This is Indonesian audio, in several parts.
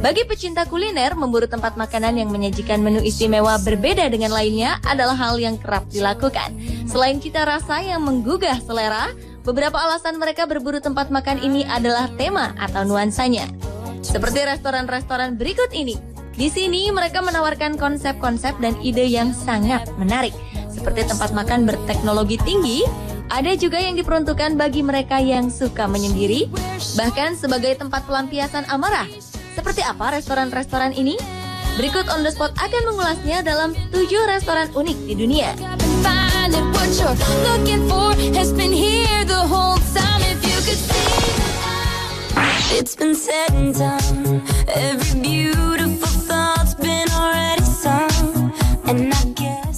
Bagi pecinta kuliner, memburu tempat makanan yang menyajikan menu istimewa berbeda dengan lainnya adalah hal yang kerap dilakukan. Selain cita rasa yang menggugah selera, beberapa alasan mereka berburu tempat makan ini adalah tema atau nuansanya. Seperti restoran-restoran berikut ini. Di sini mereka menawarkan konsep-konsep dan ide yang sangat menarik. Seperti tempat makan berteknologi tinggi, ada juga yang diperuntukkan bagi mereka yang suka menyendiri, bahkan sebagai tempat pelampiasan amarah. Seperti apa restoran-restoran ini? Berikut On The Spot akan mengulasnya dalam 7 restoran unik di dunia.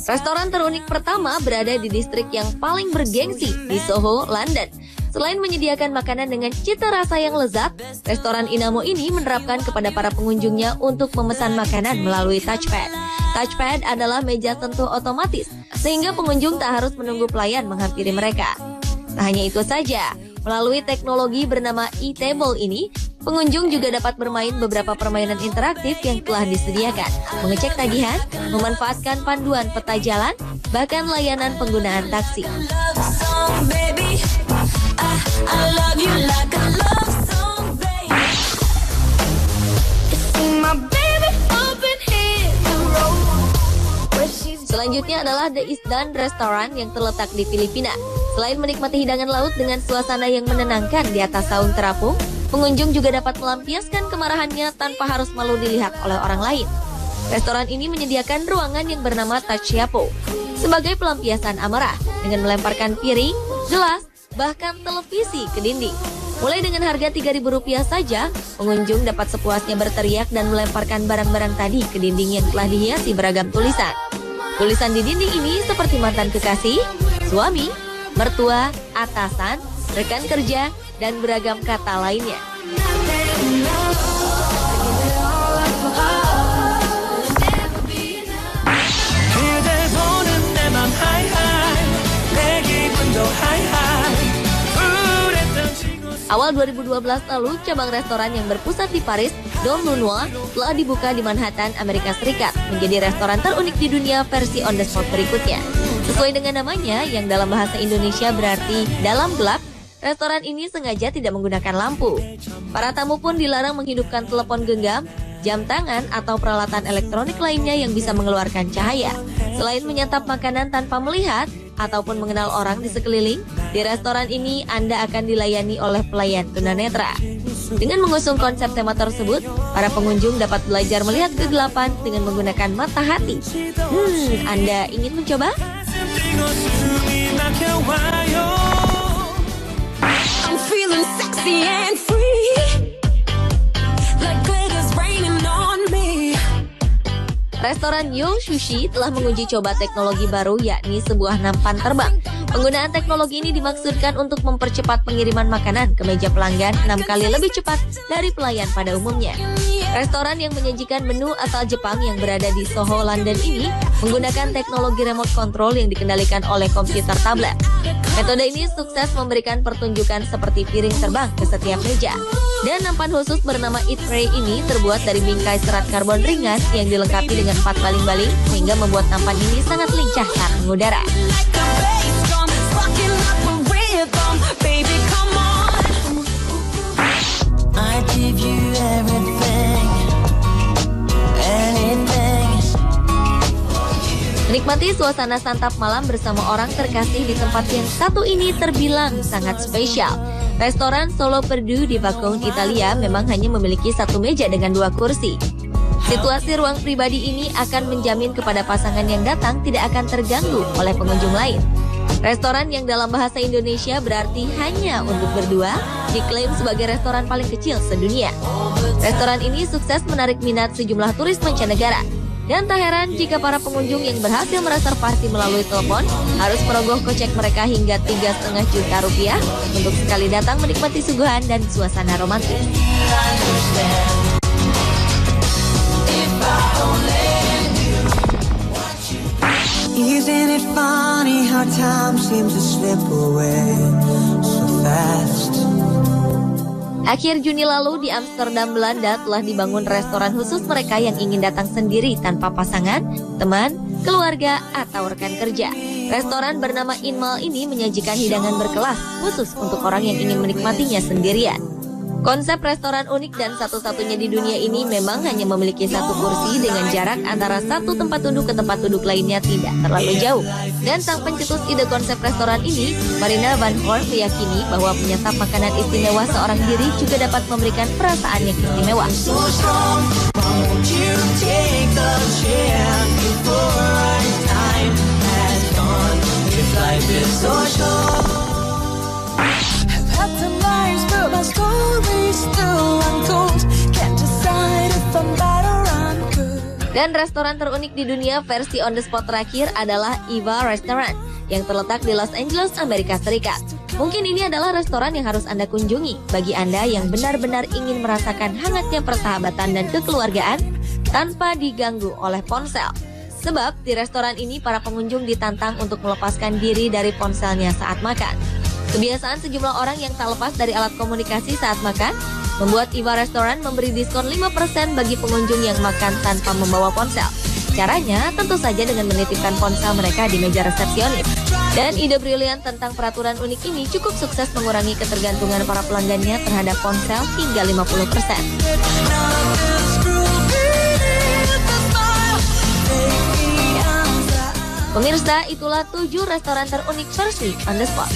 Restoran terunik pertama berada di distrik yang paling bergengsi di Soho, London. Selain menyediakan makanan dengan cita rasa yang lezat, restoran Inamo ini menerapkan kepada para pengunjungnya untuk memesan makanan melalui touchpad. Touchpad adalah meja sentuh otomatis, sehingga pengunjung tak harus menunggu pelayan menghampiri mereka. Tak hanya itu saja, melalui teknologi bernama e-table ini, pengunjung juga dapat bermain beberapa permainan interaktif yang telah disediakan, mengecek tagihan, memanfaatkan panduan peta jalan, bahkan layanan penggunaan taksi. Selanjutnya adalah The Isdan Restaurant yang terletak di Filipina. Selain menikmati hidangan laut dengan suasana yang menenangkan di atas saung terapung, pengunjung juga dapat melampiaskan kemarahannya tanpa harus malu dilihat oleh orang lain. Restoran ini menyediakan ruangan yang bernama Tachiapo sebagai pelampiasan amarah dengan melemparkan piring, gelas, bahkan televisi ke dinding. Mulai dengan harga Rp3.000 saja, pengunjung dapat sepuasnya berteriak dan melemparkan barang-barang tadi ke dinding yang telah dihiasi beragam tulisan. Tulisan di dinding ini seperti mantan kekasih, suami, mertua, atasan, rekan kerja, dan beragam kata lainnya. Awal 2012 lalu, cabang restoran yang berpusat di Paris, Don Lunois, telah dibuka di Manhattan, Amerika Serikat, menjadi restoran terunik di dunia versi On The Spot berikutnya. Sesuai dengan namanya, yang dalam bahasa Indonesia berarti dalam gelap, restoran ini sengaja tidak menggunakan lampu. Para tamu pun dilarang menghidupkan telepon genggam, jam tangan, atau peralatan elektronik lainnya yang bisa mengeluarkan cahaya. Selain menyantap makanan tanpa melihat, ataupun mengenal orang di sekeliling, di restoran ini Anda akan dilayani oleh pelayan tunanetra. Dengan mengusung konsep tema tersebut, para pengunjung dapat belajar melihat kegelapan dengan menggunakan mata hati. Anda ingin mencoba? I'm feeling sexy and free, like glitters raining on me. Restoran Yo Sushi telah menguji coba teknologi baru, yakni sebuah nampan terbang. Penggunaan teknologi ini dimaksudkan untuk mempercepat pengiriman makanan ke meja pelanggan 6 kali lebih cepat dari pelayan pada umumnya. Restoran yang menyajikan menu asal Jepang yang berada di Soho, London ini menggunakan teknologi remote control yang dikendalikan oleh komputer tablet. Metode ini sukses memberikan pertunjukan seperti piring terbang ke setiap meja. Dan nampan khusus bernama Eat Pray ini terbuat dari bingkai serat karbon ringan yang dilengkapi dengan 4 baling-baling sehingga membuat nampan ini sangat lincah saat mengudara. Menikmati suasana santap malam bersama orang terkasih di tempat yang satu ini terbilang sangat spesial. Restoran Solo Perdu di Bacone, Italia memang hanya memiliki 1 meja dengan 2 kursi. Situasi ruang pribadi ini akan menjamin kepada pasangan yang datang tidak akan terganggu oleh pengunjung lain. Restoran yang dalam bahasa Indonesia berarti hanya untuk berdua, diklaim sebagai restoran paling kecil sedunia. Restoran ini sukses menarik minat sejumlah turis mancanegara. Dan tak heran jika para pengunjung yang berhasil mereservasi melalui telepon harus merogoh kocek mereka hingga Rp3,5 juta untuk sekali datang menikmati suguhan dan suasana romantis. Isn't it funny how time seems to slip away so fast? Akhir Juni lalu di Amsterdam, Belanda telah dibangun restoran khusus mereka yang ingin datang sendiri tanpa pasangan, teman, keluarga, atau rekan kerja. Restoran bernama Inmal ini menyajikan hidangan berkelas khusus untuk orang yang ingin menikmatinya sendirian. Konsep restoran unik dan satu-satunya di dunia ini memang hanya memiliki satu kursi dengan jarak antara satu tempat duduk ke tempat duduk lainnya tidak terlalu jauh. Dan sang pencetus ide konsep restoran ini, Marina Van Horn, meyakini bahwa menyantap makanan istimewa seorang diri juga dapat memberikan perasaan yang istimewa. Dan restoran terunik di dunia versi on the spot terakhir adalah Eva Restaurant yang terletak di Los Angeles, Amerika Serikat. Mungkin ini adalah restoran yang harus Anda kunjungi bagi Anda yang benar-benar ingin merasakan hangatnya persahabatan dan kekeluargaan tanpa diganggu oleh ponsel. Sebab di restoran ini para pengunjung ditantang untuk melepaskan diri dari ponselnya saat makan. Kebiasaan sejumlah orang yang tak lepas dari alat komunikasi saat makan membuat Eva Restaurant memberi diskon 5% bagi pengunjung yang makan tanpa membawa ponsel. Caranya tentu saja dengan menitipkan ponsel mereka di meja resepsionis. Dan ide brilian tentang peraturan unik ini cukup sukses mengurangi ketergantungan para pelanggannya terhadap ponsel hingga 50%. Pemirsa, itulah 7 restoran terunik versi on the spot.